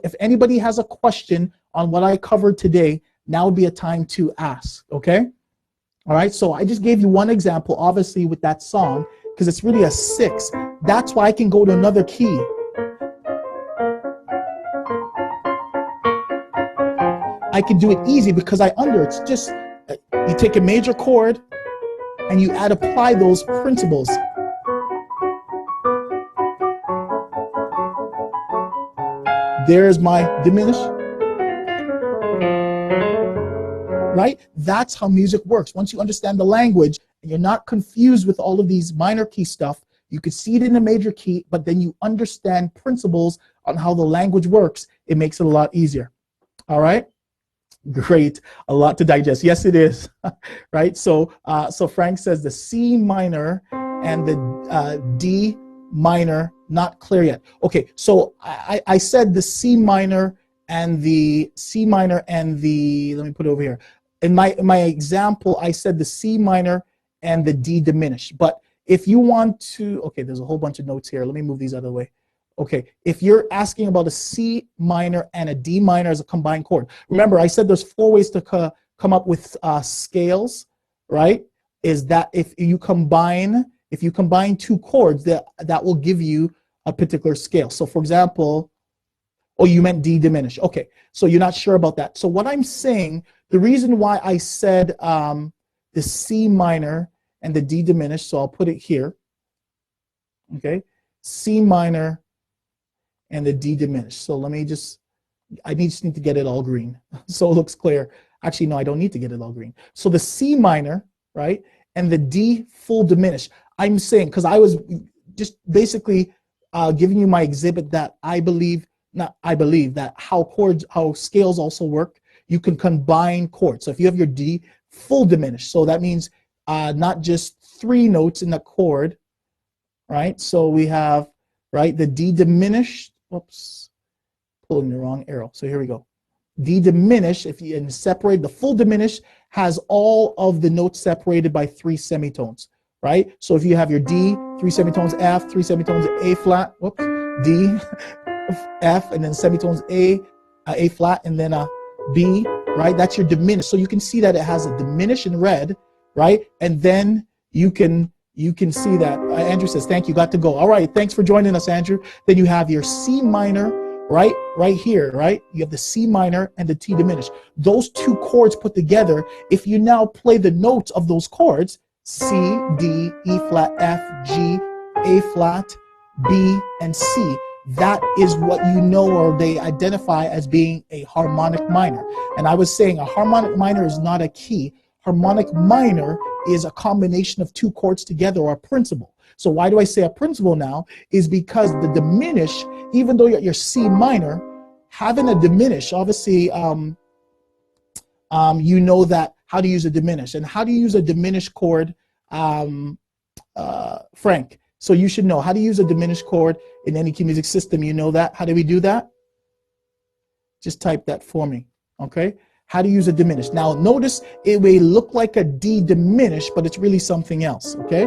if anybody has a question on what I covered today, now would be a time to ask, okay? All right, so I just gave you one example, obviously, with that song, because it's really a 6. That's why I can go to another key. I can do it easy because it's just, you take a major chord and you apply those principles. There's my diminish. Right? That's how music works. Once you understand the language and you're not confused with all of these minor key stuff, you can see it in a major key, but then you understand principles on how the language works. It makes it a lot easier. All right? Great. A lot to digest. Yes, it is. Right? So Frank says the C minor and the D minor, not clear yet. Okay, so I said the C minor and the C minor and the, let me put it over here. In my example, I said the C minor and the D diminished. But if you want to, okay, there's a whole bunch of notes here. Let me move these out of the way. Okay, if you're asking about a C minor and a D minor as a combined chord, remember I said there's 4 ways to come up with scales, right? Is that if you combine 2 chords, that will give you a particular scale. So for example, oh, you meant D diminished. Okay, so you're not sure about that. So what I'm saying, the reason why I said the C minor and the D diminished, so I'll put it here, okay? C minor and the D diminished. So let me just, I just need to get it all green so it looks clear. Actually, no, I don't need to get it all green. So the C minor, right, and the D full diminished. I'm saying, because I was just basically giving you my exhibit that I believe that how scales also work. You can combine chords. So if you have your D full diminished, so that means not just 3 notes in the chord, right? So we have, right, the D diminished, whoops, pulling the wrong arrow. So here we go. D diminished, if you separate, the full diminished has all of the notes separated by 3 semitones, right? So if you have your D, 3 semitones F, 3 semitones A flat, whoops, D, F, and then semitones A flat, and then a B, right? That's your diminished. So you can see that it has a diminished in red, right? And then you can see that. Andrew says, thank you, got to go. All right, thanks for joining us, Andrew. Then you have your C minor, right here, right? You have the C minor and the T diminished. Those 2 chords put together, if you now play the notes of those chords, C, D, E flat, F, G, A flat, B, and C, that is what you know, or they identify as being a harmonic minor. And I was saying a harmonic minor is not a key. Harmonic minor is a combination of 2 chords together, or a principle. So why do I say a principle now? Is because the diminish, even though you're at your C minor, having a diminish, obviously, you know that how to use a diminish. And how do you use a diminished chord, Frank? So you should know how to use a diminished chord in any key music system. You know that. How do we do that? Just type that for me, okay? How to use a diminished. Now notice it may look like a D diminished, but it's really something else, okay?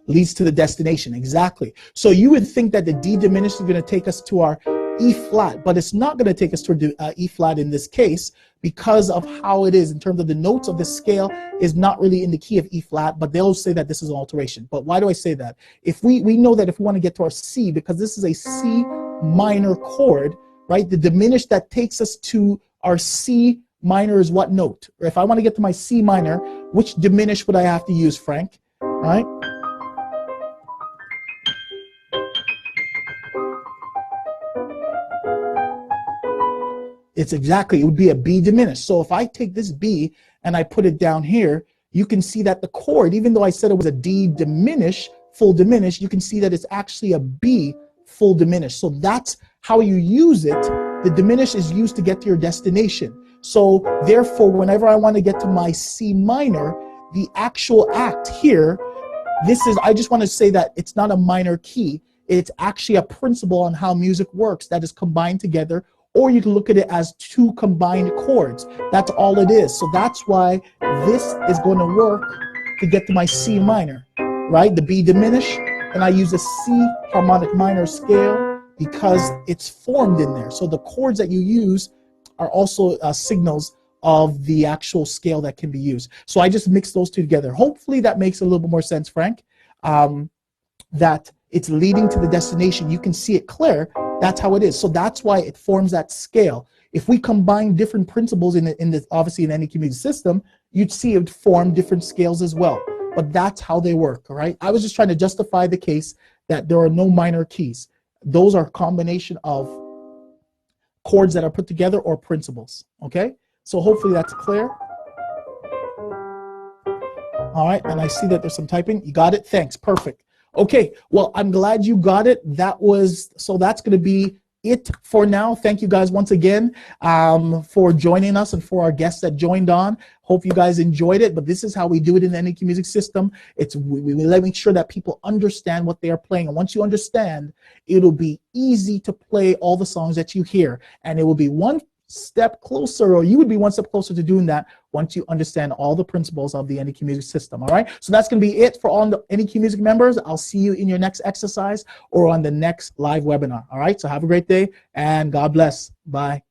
Leads to the destination, exactly. So you would think that the D diminished is going to take us to our E flat, but it's not going to take us to E flat in this case, because of how it is in terms of the notes of the scale is not really in the key of E flat, but they'll say that this is an alteration. But why do I say that? If we know that if we want to get to our C, because this is a C minor chord, right? The diminished that takes us to our C minor is what note? Or if I want to get to my C minor, which diminished would I have to use, Frank? Right? It's exactly, it would be a B diminished. So if I take this B and I put it down here, you can see that the chord, even though I said it was a D diminished, full diminished, you can see that it's actually a B full diminished. So that's how you use it. The diminished is used to get to your destination. So therefore, whenever I want to get to my C minor, the actual act here, this is, I just want to say that it's not a minor key. It's actually a principle on how music works that is combined together. Or you can look at it as 2 combined chords. That's all it is. So that's why this is going to work to get to my C minor, right? The B diminished, and I use a C harmonic minor scale because it's formed in there. So the chords that you use are also signals of the actual scale that can be used. So I just mix those two together. Hopefully that makes a little bit more sense, Frank. That it's leading to the destination. You can see it clear. That's how it is. So that's why it forms that scale. If we combine different principles in this, obviously in any community system, you'd see it form different scales as well. But that's how they work, all right? I was just trying to justify the case that there are no minor keys. Those are a combination of chords that are put together or principles, okay? So hopefully that's clear. All right, and I see that there's some typing. You got it? Thanks, perfect. Okay, well, I'm glad you got it. So that's gonna be it for now. Thank you guys once again for joining us and for our guests that joined on. Hope you guys enjoyed it, but this is how we do it in the NEQ music system. We make sure that people understand what they are playing. And once you understand, it'll be easy to play all the songs that you hear. And it will be one step closer, or you would be one step closer to doing that once you understand all the principles of the NEQ music system, all right? So that's gonna be it for all the NEQ music members. I'll see you in your next exercise or on the next live webinar, all right? So have a great day and God bless. Bye.